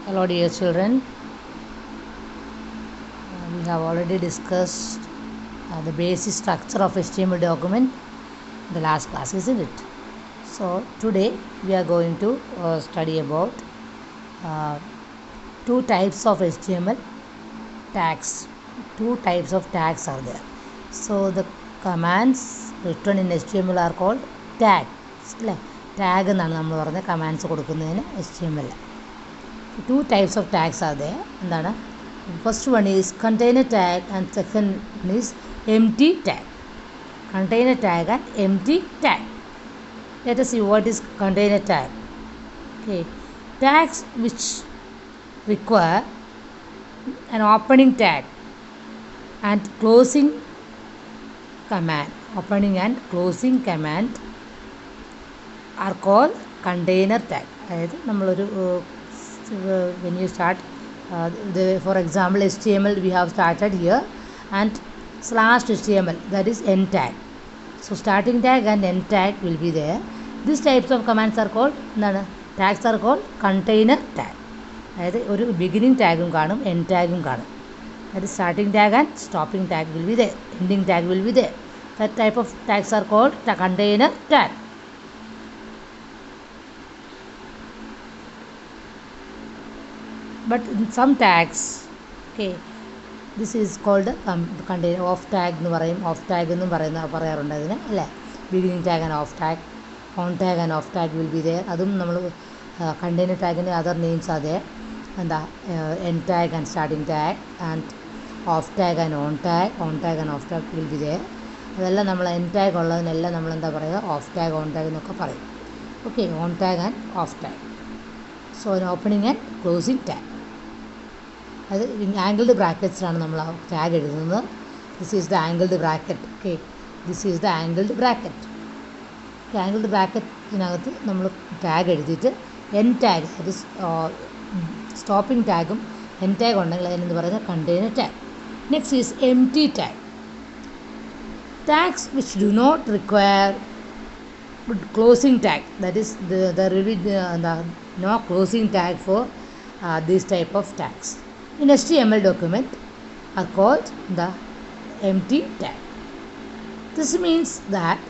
Hello dear children, we have already discussed the basic structure of HTML document in the last class, isn't it? So today we are going to study about uh, two types of HTML tags. Two types of tags are there. So the commands written in HTML are called tag. Tag എന്നാണ് നമ്മൾ പറഞ്ഞ commands കൊടുക്കുന്നതിന് HTML. Two types of tags are there. എന്താണ്? First one is container tag and second one is empty tag. Container tag and empty tag. Let us see what is container tag. Okay, tags which require an opening tag and closing command. Opening and closing command are called container tag. അതായത് നമ്മളൊരു when you start for example HTML we have started here and /HTML, that is end tag. So starting tag and end tag will be there. These types of commands are called tags are called container tag. അതായത് ഒരു beginning ടാഗും കാണും end ടാഗും കാണും. അതായത് starting tag and stopping tag will be there, ending tag will be there. That type of tags are called container tag. But in some tags, okay, this is called container off tag എന്ന് പറയും, of tag എന്നും പറയാറുണ്ട് അതിന് അല്ലേ. Beginning tag and off tag, on tag and off tag will be there. അതും നമ്മൾ container ടാഗിൻ്റെ other names അതേ എന്താ end tag and starting tag and off tag and on tag and off tag will be there. അതെല്ലാം നമ്മൾ end tag ഉള്ളതിനെല്ലാം നമ്മൾ എന്താ പറയുക, of tag on tag എന്നൊക്കെ പറയും. Okay, on tag and off tag. So opening and closing tag, അത് angled ബ്രാക്കറ്റ്സിലാണ് നമ്മൾ ആ ടാഗ് എഴുതുന്നത്. This is the angled bracket. Okay, this is the angled bracket. Angled ബ്രാക്കറ്റിനകത്ത് നമ്മൾ ടാഗ് എഴുതിയിട്ട് എൻ ടാഗ്, അത് സ്റ്റോപ്പിംഗ് ടാഗും എൻ ടാഗ് ഉണ്ടെങ്കിൽ അതിനെന്ന് പറയുന്നത് container tag. Next is empty tag. Tags which do not require closing tag, that is there will be no closing tag for these type of tags in HTML document are called the empty tag. This means that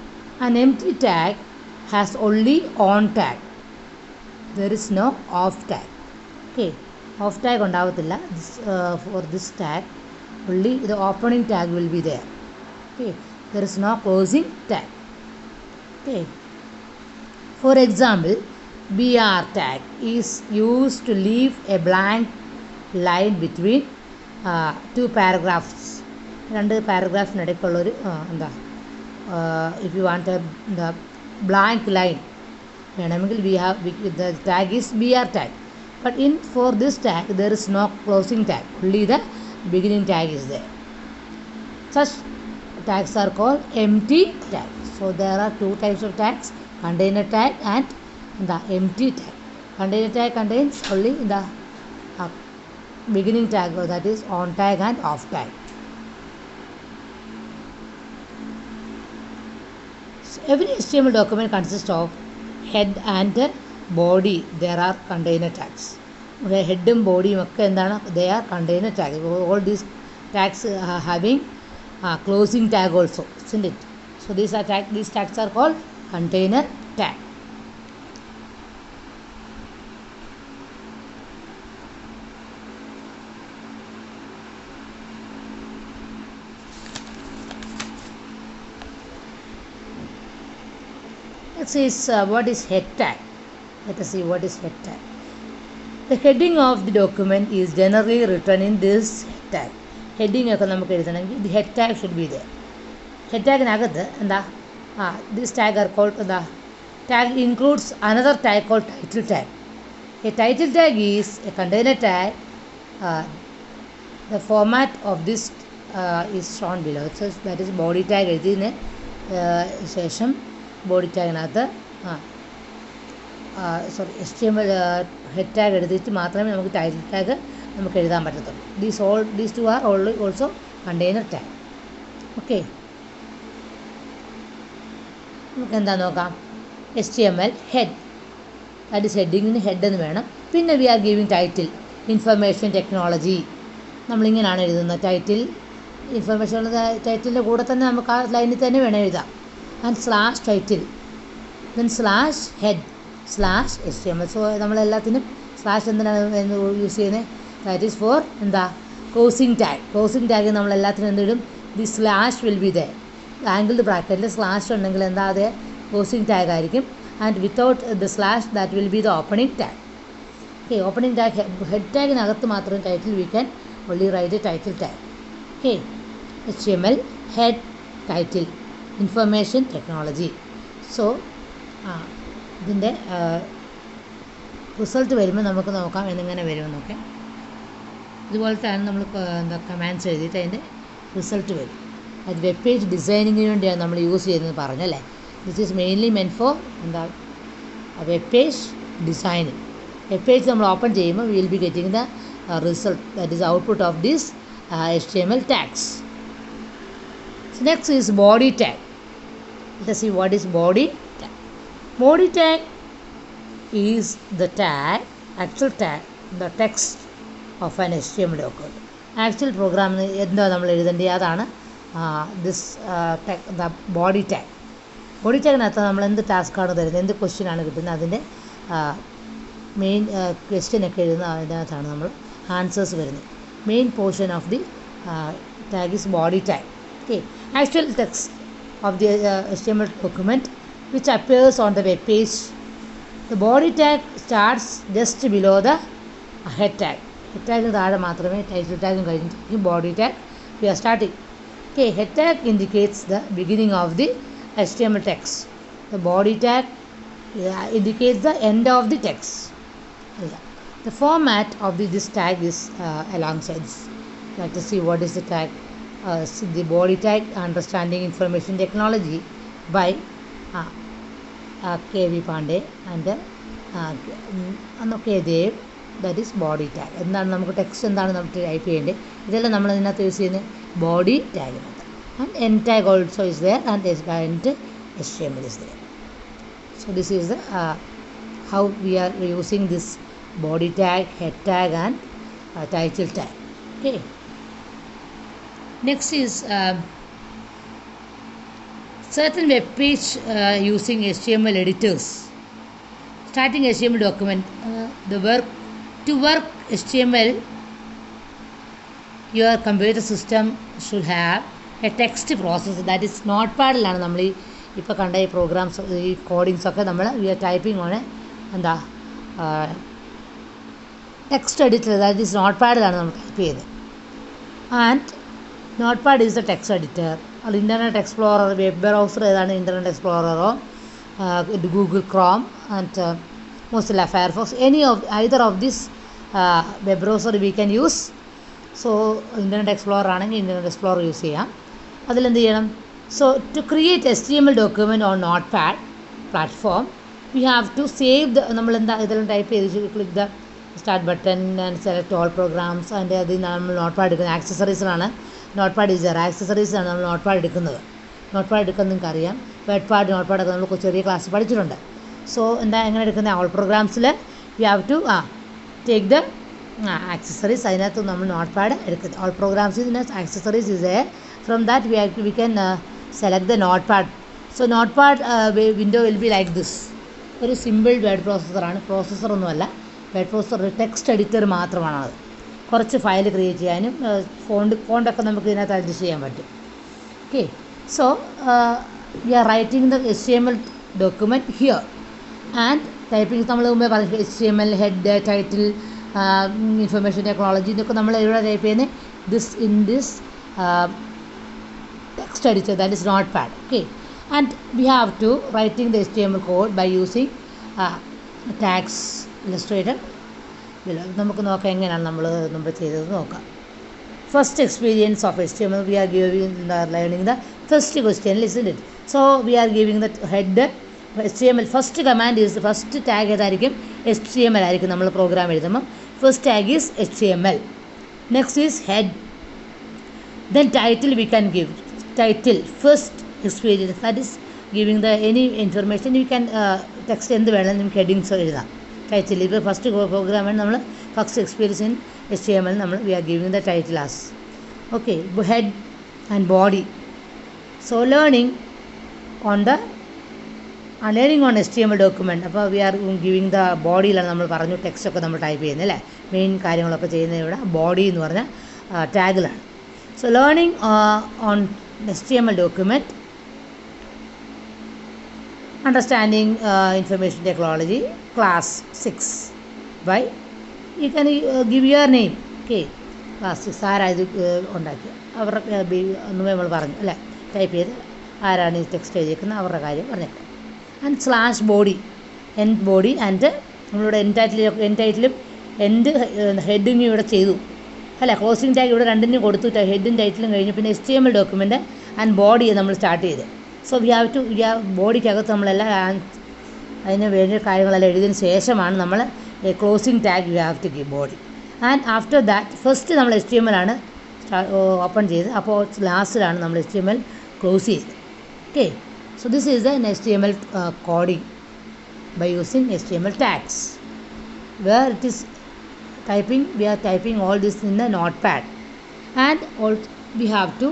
an empty tag has only on tag, there is no off tag. Okay, off tag ഉണ്ടാവത്തില്ല. For this tag only the opening tag will be there. Okay, there is no closing tag. Okay, for example, BR tag is used to leave a blank line between two paragraphs. രണ്ട് പാരഗ്രാഫിനിടയ്ക്കുള്ളൊരു if you want the blank line വേണമെങ്കിൽ the tag is BR tag. But for this tag there is no closing tag, only the beginning tag is there. Such tags are called empty tag. So there are two types of tags, container tag and the empty tag. Container tag contains only the beginning tag, that is on tag and off tag. So every HTML document consists of head and body. There are container tags. ഹെഡും ബോഡിയും ഒക്കെ എന്താണ്, they are container tags. All these tags having closing tag also, isn't it? So these tags are called container tag. Next is what is head tag. Let us see what is head tag. The heading of the document is generally written in this head tag. Heading ഒക്കെ നമുക്ക് എഴുതണമെങ്കിൽ the head tag should be there. Head tagനകത്ത് എന്താ this tag are called tag includes another tag called title tag. A title tag is a container tag. The format of this is shown below. So that is body tag എഴുതിയതിന് ശേഷം body ടാഗിനകത്ത് HTML head tag എഴുതിയിട്ട് മാത്രമേ നമുക്ക് title tag നമുക്ക് എഴുതാൻ പറ്റത്തുള്ളൂ. These two are also container tag. Okay, നമുക്ക് എന്താ നോക്കാം. HTML head, that is heading in head എന്ന് വേണം. പിന്നെ we are giving title. Information technology. നമ്മളിങ്ങനെയാണ് എഴുതുന്നത്. ടൈറ്റിൽ ഇൻഫർമേഷൻ ടൈറ്റിലിൻ്റെ കൂടെ തന്നെ നമുക്ക് ആ ലൈനിൽ തന്നെ വേണം എഴുതാം. And slash title, then slash head, slash HTML. So നമ്മളെല്ലാത്തിനും സ്ലാഷ് എന്തിനാണ് യൂസ് ചെയ്യുന്നത്? ദാറ്റ് ഈസ് ഫോർ എന്താ, ക്ലോസിംഗ് ടാഗ്. ക്ലോസിംഗ് ടാഗ് നമ്മളെല്ലാത്തിനും എന്തിടും? The slash will be there. Angled ബ്രാക്കറ്റിൽ സ്ലാഷ് ഉണ്ടെങ്കിൽ എന്താ, അത് ക്ലോസിംഗ് ടാഗ് ആയിരിക്കും. And without the slash that will be the opening tag. Okay, opening tag head ടാഗിനകത്ത് മാത്രം title we can only write a title tag. Okay, HTML head title information technology. So ഇതിൻ്റെ result വരുമ്പോൾ നമുക്ക് നോക്കാം എന്നിങ്ങനെ വരുമെന്നൊക്കെ. ഇതുപോലത്തെയാണ് നമ്മൾ എന്താ കമാൻഡ്സ് എഴുതിയിട്ട് അതിൻ്റെ റിസൾട്ട് വരും. അത് വെബ് പേജ് ഡിസൈനിങ്ങിന് വേണ്ടിയാണ് നമ്മൾ യൂസ് ചെയ്യുന്നത് പറഞ്ഞല്ലേ. This is mainly meant for എന്താ, web page designing. Web page നമ്മൾ ഓപ്പൺ ചെയ്യുമ്പോൾ we will be getting the result, that is output of this HTML tags. So next is body tag. Let us see what is body tag. Body tag is the tag, actual tag, the text of an HTML document. Actual program എന്താ നമ്മൾ എഴുതേണ്ടത് അതാണ് this the body tag. Body ടാഗിനകത്ത് നമ്മൾ എന്ത് ടാസ്ക്കാണ് തരുന്നത്, എന്ത് ക്വസ്റ്റ്യനാണ് കിട്ടുന്നത്, അതിൻ്റെ മെയിൻ ക്വസ്റ്റ്യനൊക്കെ എഴുതുന്ന അതിനകത്താണ് നമ്മൾ ആൻസേഴ്സ് വരുന്നത്. Main portion of the tag is body tag. Okay, actual text of the HTML document which appears on the web page. The body tag starts just below the head tag. Head tag താഴെ മാത്രമേ title ടാഗും കഴിഞ്ഞിട്ട് body tag we are starting. Okay, head tag indicates the beginning of the HTML text. The body tag indicates the end of the text. The format of this tag is alongside this. Let us see what is the tag. The body tag, understanding information technology by K.V. Pandey and K. Dev. That is body tag. എന്താണ് നമുക്ക് text എന്താണ് നമുക്ക് type ചെയ്യേണ്ടത്, ഇതെല്ലാം നമ്മൾ ഇതിനകത്ത് use ചെയ്യുന്നത് body ടാഗിനകത്ത്. And end tag also is there and HTML is there. So this is the how we are using this body tag, head tag and title tag. Okay, next is certain web page using HTML editors. Starting HTML document, to work HTML, your computer system should have a text processor, that is നോട്ട്പാഡിലാണ് നമ്മൾ ഇപ്പോൾ കണ്ട ഈ programs, ഈ കോഡിങ്സൊക്കെ നമ്മൾ we are typing on എന്താ text editor, that is നോട്ട്പാഡിലാണ് നമ്മൾ ടൈപ്പ് ചെയ്യുന്നത്. And notepad is the text editor. അത് ഇൻ്റർനെറ്റ് എക്സ്പ്ലോറർ, വെബ് ബ്രൗസർ ഏതാണ്, ഇൻ്റർനെറ്റ് എക്സ്പ്ലോററോ Google Chrome and Mozilla Firefox, either of this web browser we can use. So Internet Explorer ആണെങ്കിൽ Internet Explorer use ചെയ്യാം. അതിലെന്ത് ചെയ്യണം? So to create HTML document on Notepad platform, we have to save the നമ്മളെന്താ ഇതെല്ലാം type ചെയ്ത് click the start button and select all programs. അതിൻ്റെ അതിൽ നമ്മൾ നോട്ട്പാഡ് എടുക്കുന്നത് ആക്സസറീസിലാണ്. നോട്ട്പാഡ് ഈസർ ആക്സസറീസിലാണ് നമ്മൾ നോട്ട്പാഡ് എടുക്കുന്നത്. നോട്ട്പാഡ് എടുക്കുന്നത് നിങ്ങൾക്ക് അറിയാം. വേഡ്പാഡ് നോട്ട്പാഡൊക്കെ നമ്മൾ ചെറിയ ക്ലാസ് പഠിച്ചിട്ടുണ്ട്. സോ എന്താ എങ്ങനെ എടുക്കുന്നത്? ഓൾ പ്രോഗ്രാംസിൽ we have to take the accessories. അതിനകത്ത് നമ്മൾ നോട്ട്പാഡ് എടുക്കുന്നത്. ഓൾ പ്രോഗ്രാംസ് ഇതിനകത്ത് accessories is a. From that we can select the notepad. So notepad window will be like this. ഒരു സിമ്പിൾ വേർഡ് പ്രോസസ്സറാണ്, പ്രോസസ്സറൊന്നുമല്ല. വേർഡ് പ്രോസസ്സർ ഒരു text editor മാത്രമാണത്. കുറച്ച് file create ചെയ്യാനും ഫോണ്ടൊക്കെ നമുക്ക് ഇതിനകത്ത് അഡ്ജസ്റ്റ് ചെയ്യാൻ പറ്റും. Okay, so we are writing the HTML document here and typing നമ്മൾ മുമ്പേ പറഞ്ഞു HTML head, title, information technology, ഇതൊക്കെ നമ്മൾ ഇവിടെ ടൈപ്പ് ചെയ്യുന്നത് this text editor, that is notepad. Okay, and we have to writing the HTML code by using tags. Illustrator നമുക്ക് നോക്കാം എങ്ങനെയാണ് നമ്മൾ ചെയ്തത് നോക്കാം. First experience of HTML, we are learning the first question, isn't it? So we are giving the head HTML. First command is first tag ഏതായിരിക്കും? HTML ആയിരിക്കും. നമ്മൾ programme എഴുതുമ്പോൾ first tag is HTML. Next is head. Then title we can give. Title first experience, that is giving the any information. We can text എന്ത് വേണമെങ്കിലും നമുക്ക് headings എഴുതാം. Title ഇപ്പോൾ first പ്രോഗ്രാമാണ് നമ്മൾ first experience in HTML we are giving the title as okay, head and body. So learning on HTML document. അപ്പോൾ we are giving the ബോഡിയിലാണ് നമ്മൾ പറഞ്ഞു ടെക്സ്റ്റ് ഒക്കെ നമ്മൾ ടൈപ്പ് ചെയ്യുന്നത് അല്ലേ, മെയിൻ കാര്യങ്ങളൊക്കെ ചെയ്യുന്നത് ഇവിടെ ബോഡി എന്ന് പറഞ്ഞ ടാഗിലാണ്. So learning on HTML document, understanding information technology, class 6 by you can give your name. Okay, class 6 ആരായത് ഉണ്ടാക്കിയ അവരുടെ നമ്മൾ പറഞ്ഞു അല്ലേ, ടൈപ്പ് ചെയ്ത് ആരാണ് ഈ ടെക്സ്റ്റ് എഴുതിയിരിക്കുന്നത് അവരുടെ കാര്യം പറഞ്ഞേക്കാം. And slash body, end body and നമ്മളിവിടെ എൻ ടൈറ്റിലും ഹെഡിങ്ങും ഇവിടെ ചെയ്തു അല്ല, ക്ലോസിംഗ് ടാഗ് ഇവിടെ രണ്ടിനും കൊടുത്തു, ഹെഡും ടൈറ്റിലും കഴിഞ്ഞു. പിന്നെ HTML ഡോക്യുമെൻ്റ് ആൻഡ് ബോഡി നമ്മൾ സ്റ്റാർട്ട് ചെയ്ത്. സോ വി ഹാവ് ടു ബോഡിക്കകത്ത് നമ്മളെല്ലാം അതിന് വേണ്ട കാര്യങ്ങളെല്ലാം എഴുതിയതിന് ശേഷമാണ് നമ്മൾ closing tag you have to give body. And after that first നമ്മൾ HTML ആണ് ഓപ്പൺ ചെയ്ത്, അപ്പോൾ ലാസ്റ്റിലാണ് നമ്മൾ HTML ക്ലോസ് ചെയ്ത്. Okay, so this is an HTML coding by using HTML tags, where it is typing, we are typing all this in the notepad. And also we have to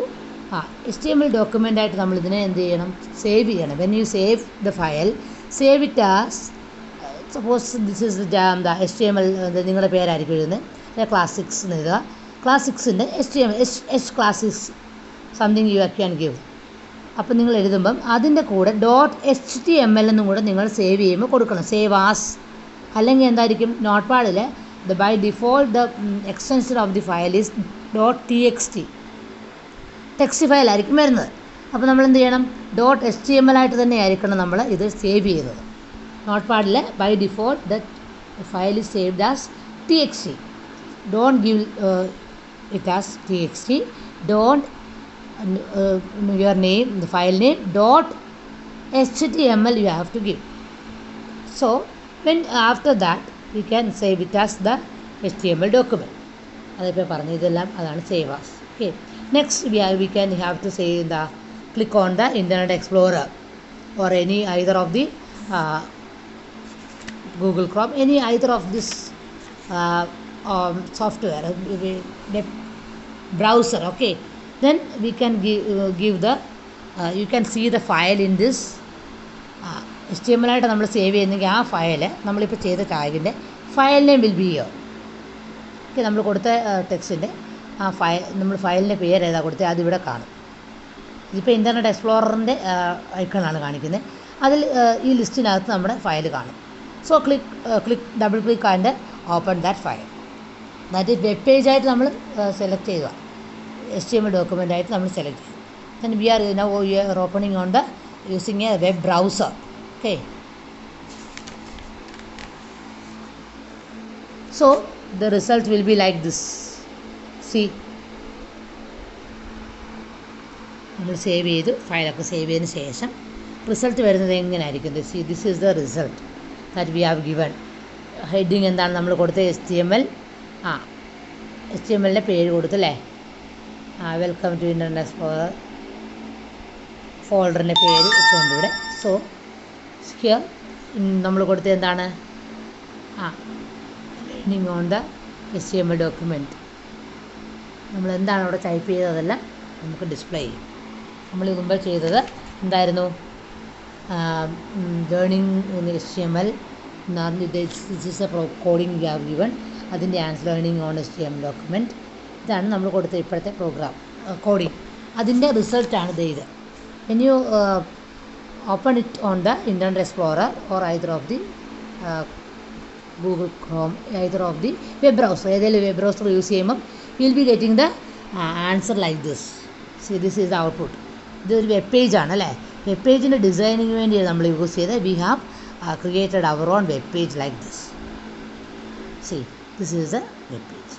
HTML document ആയിട്ട് നമ്മൾ ഇതിനെ എന്ത് ചെയ്യണം, save ചെയ്യണം. when you save the file, save it as suppose this is the HTML നിങ്ങളുടെ പേരായിരിക്കും എഴുതുന്നത്, class 6 എന്ന് എഴുതുക. class 6ൻ്റെ HTML class 6 something you can give. അപ്പോൾ നിങ്ങൾ എഴുതുമ്പം അതിൻ്റെ കൂടെ .html എന്നും കൂടെ നിങ്ങൾ സേവ് ചെയ്യുമ്പോൾ കൊടുക്കണം, സേവ് ആസ്. അല്ലെങ്കിൽ എന്തായിരിക്കും, നോട്ട് പാഡിൽ by default the extension of the file is .txt, text file ആയിരിക്കും വരുന്നത്. അപ്പോൾ നമ്മൾ എന്ത് ചെയ്യണം, .html ആയിട്ട് തന്നെ ആയിരിക്കണം നമ്മൾ ഇത് സേവ് ചെയ്യുന്നത്. നോട്ട് പാഡിൽ by default the file is saved as txt. Don't give it as txt. Don't your name, the file name .html you have to give. So when after that you can save it as the HTML document. അതിപ്പോൾ പറഞ്ഞു ഇതെല്ലാം അതാണ് save as. Okay, next we can have to say click on the Internet Explorer or any either of the Google Chrome, any either of this software web browser. Okay, then we can give the you can see the file in this HTML ആയിട്ട് നമ്മൾ save ചെയ്യുന്നെങ്കിൽ ആ file നമ്മളിപ്പോൾ ചെയ്ത ടാഗിൻ്റെ file name will be here. Okay, നമ്മൾ കൊടുത്ത ടെക്സ്റ്റിൻ്റെ ആ നമ്മൾ ഫയലിൻ്റെ പേര് ഏതാ കൊടുത്തത് അതിവിടെ കാണും. ഇതിപ്പോൾ ഇൻ്റർനെറ്റ് എക്സ്പ്ലോററിൻ്റെ ഐക്കണാണ് കാണിക്കുന്നത്, അതിൽ ഈ ലിസ്റ്റിനകത്ത് നമ്മുടെ ഫയൽ കാണും. So double click and open that file. That web പേജായിട്ട് നമ്മൾ സെലക്ട് ചെയ്യുക, HTML document ആയിട്ട് നമ്മൾ സെലക്ട് ചെയ്യും. then we are now opening on the using a web browser. Okay, so the result will be like this. See, നമ്മൾ save ചെയ്തു, ഫയലൊക്കെ save ചെയ്തതിന് ശേഷം റിസൾട്ട് വരുന്നത് എങ്ങനെ ആയിരിക്കും. See, this is the result that we have given. Heading എന്താണ് നമ്മൾ കൊടുത്ത HTML HTMLൻ്റെ പേര് കൊടുത്തല്ലേ, വെൽക്കം ടു ഇൻ്റർനെറ്റ് എക്സ്പ്ലോറർ ഫോൾഡറിൻ്റെ പേര് ഇപ്പോൾ ഉണ്ട് ഇവിടെ. സോ ഹിയർ നമ്മൾ കൊടുത്തത് എന്താണ്, learning on the HTML document. നമ്മൾ എന്താണ് അവിടെ ടൈപ്പ് ചെയ്തതെല്ലാം നമുക്ക് ഡിസ്പ്ലേ ചെയ്യും. നമ്മൾ മുമ്പ് ചെയ്തത് എന്തായിരുന്നു, learning HTML this is a coding we have given, അതിൻ്റെ answer learning on HTML document. ഇതാണ് നമ്മൾ കൊടുത്ത ഇപ്പോഴത്തെ പ്രോഗ്രാം കോഡിങ്. അതിൻ്റെ റിസൾട്ടാണ് ഇത്. When you open it on the Internet Explorer or either of the Google Chrome, either of the web browser, ഏതെങ്കിലും web browser use ചെയ്യുമ്പം you will be getting the answer like this. See, this is the output. ഇതൊരു web പേജാണ് അല്ലേ, web പേജിൻ്റെ ഡിസൈനിങ്ങിന് വേണ്ടിയാണ് നമ്മൾ use ചെയ്തത്. We have created our own web page like this. See, this is a web page.